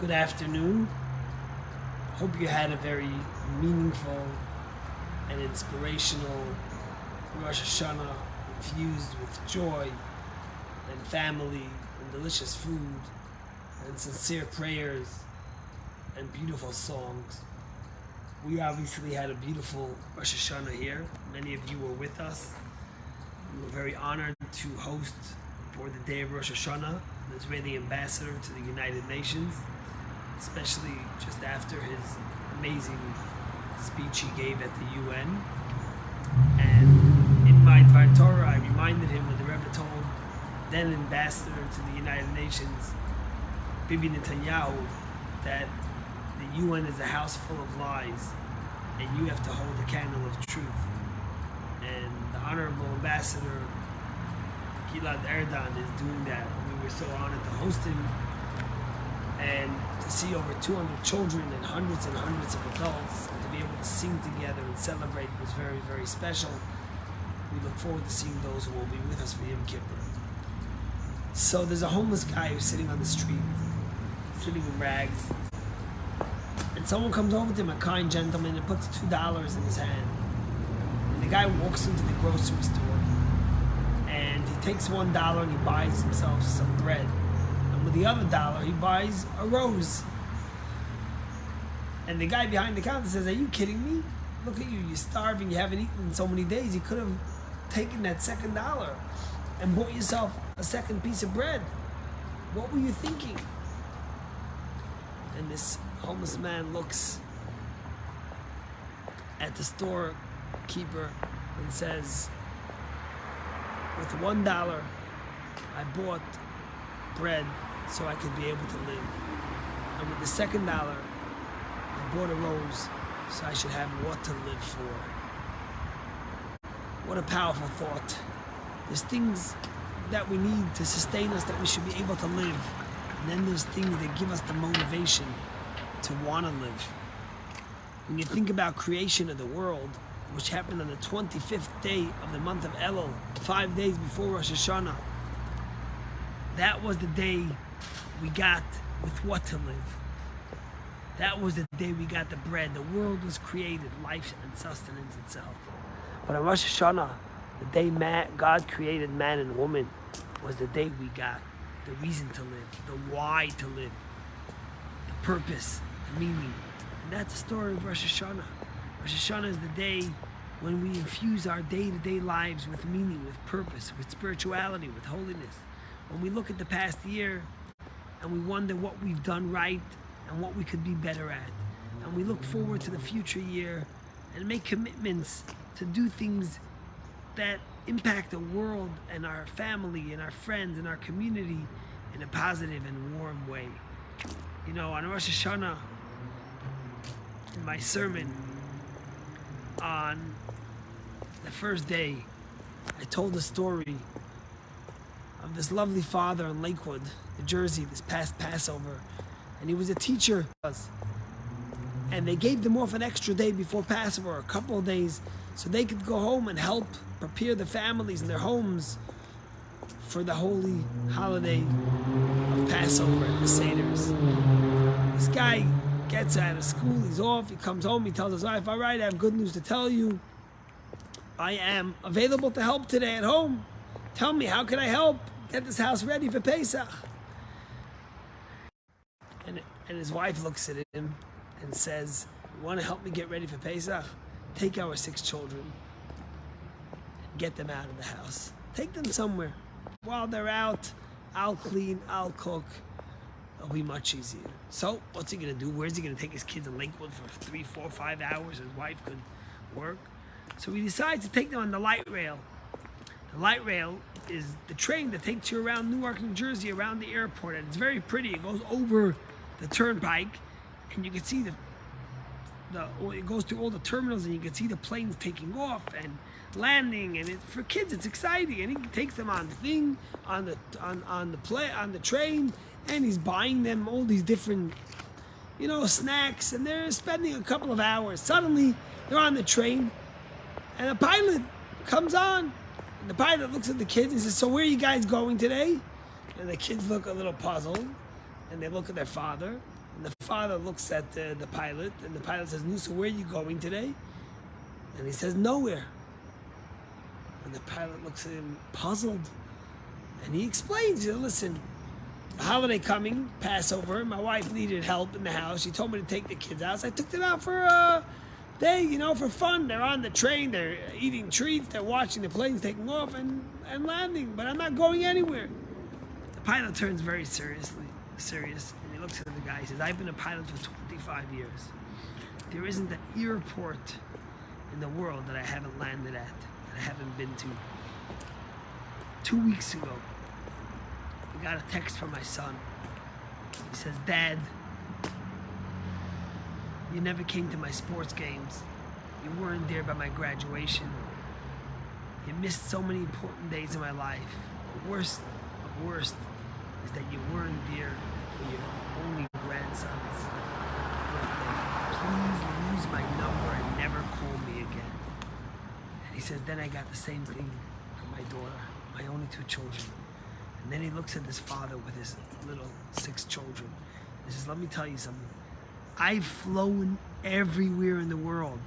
Good afternoon. Hope you had a very meaningful and inspirational Rosh Hashanah infused with joy and family and delicious food and sincere prayers and beautiful songs. We obviously had a beautiful Rosh Hashanah here. Many of you were with us. We were very honored to host for the day of Rosh Hashanah the Israeli ambassador to the United Nations, especially just after his amazing speech he gave at the UN. And in my Dvar Torah, I reminded him what the Rebbe told then ambassador to the United Nations, Bibi Netanyahu, that the UN is a house full of lies and you have to hold the candle of truth. And the Honorable Ambassador Gilad Erdan is doing that. We were so honored to host him and to see over 200 children and hundreds of adults, and to be able to sing together and celebrate was very, very special. We look forward to seeing those who will be with us for Yom Kippur. So there's a homeless guy who's sitting on the street, sitting in rags, and someone comes over to him, a kind gentleman, and puts $2 in his hand. And the guy walks into the grocery store, and he takes $1 and he buys himself some bread. With the other $1, he buys a rose. And the guy behind the counter says, "Are you kidding me? Look at you, you're starving, you haven't eaten in so many days. You could have taken that second $1 and bought yourself a second piece of bread. What were you thinking?" And this homeless man looks at the storekeeper and says, "With $1, I bought bread so I could be able to live. And with the second $1, I bought a rose so I should have what to live for." What a powerful thought. There's things that we need to sustain us, that we should be able to live. And then there's things that give us the motivation to want to live. When you think about creation of the world, which happened on the 25th day of the month of Elul, 5 days before Rosh Hashanah, that was the day we got with what to live. That was the day we got the bread. The world was created, life and sustenance itself. But on Rosh Hashanah, the day God created man and woman, was the day we got the reason to live, the why to live, the purpose, the meaning. And that's the story of Rosh Hashanah. Rosh Hashanah is the day when we infuse our day-to-day lives with meaning, with purpose, with spirituality, with holiness. When we look at the past year and we wonder what we've done right and what we could be better at, and we look forward to the future year and make commitments to do things that impact the world and our family and our friends and our community in a positive and warm way. You know, on Rosh Hashanah, in my sermon on the first day, I told the story of this lovely father in Lakewood, New Jersey, this past Passover. And he was a teacher. And they gave them off an extra day before Passover, a couple of days, so they could go home and help prepare the families in their homes for the holy holiday of Passover and the Seders. This guy gets out of school, he's off, he comes home, he tells his wife, "All right, I have good news to tell you. I am available to help today at home. Tell me, how can I help get this house ready for Pesach?" And his wife looks at him and says, "You want to help me get ready for Pesach? Take our 6 children and get them out of the house. Take them somewhere. While they're out, I'll clean, I'll cook. It'll be much easier." So what's he going to do? Where's he going to take his kids in Lakewood for 3, 4, 5 hours? His wife could work. So he decides to take them on the light rail. The light rail is the train that takes you around Newark, New Jersey, around the airport, and it's very pretty. It goes over the turnpike, and you can see it goes through all the terminals, and you can see the planes taking off and landing. And for kids, it's exciting. And he takes them on the thing, on the train, and he's buying them all these different, snacks, and they're spending a couple of hours. Suddenly, they're on the train, and a pilot comes on. And the pilot looks at the kids and says, "So where are you guys going today?" And the kids look a little puzzled, and they look at their father, And the father looks at the pilot, and the pilot says, Nusa, where are you going today? And he says, nowhere. And the pilot looks at him puzzled. And he explains, listen, the holiday coming, Passover, my wife needed help in the house. She told me to take the kids out. So I took them out for a day, for fun. They're on the train, they're eating treats, they're watching the planes taking off and landing, but I'm not going anywhere. The pilot turns very serious, and he looks at the guy. He says, I've been a pilot for 25 years. There isn't an airport in the world that I haven't landed at, that I haven't been to. 2 weeks ago, I got a text from my son. He says, Dad, you never came to my sports games. You weren't there by my graduation. You missed so many important days in my life. The worst of worst is that you weren't there for your only grandson's birthday. Please lose my number and never call me again. And he says, then I got the same thing from my daughter, my only 2 children. And then he looks at his father with his little 6 children. He says, let me tell you something. I've flown everywhere in the world,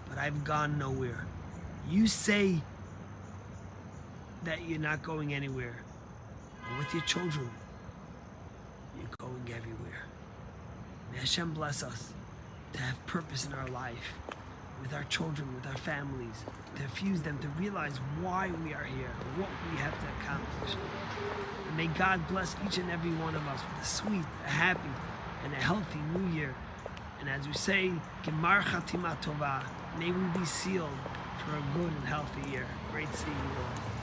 but I've gone nowhere. You say that you're not going anywhere, but with your children, you're going everywhere. May Hashem bless us to have purpose in our life, with our children, with our families, to infuse them, to realize why we are here, what we have to accomplish. And may God bless each and every one of us with a sweet, a happy, and a healthy new year. And as we say, Gemar Chatima Tova, may we be sealed for a good and healthy year. Great seeing you all.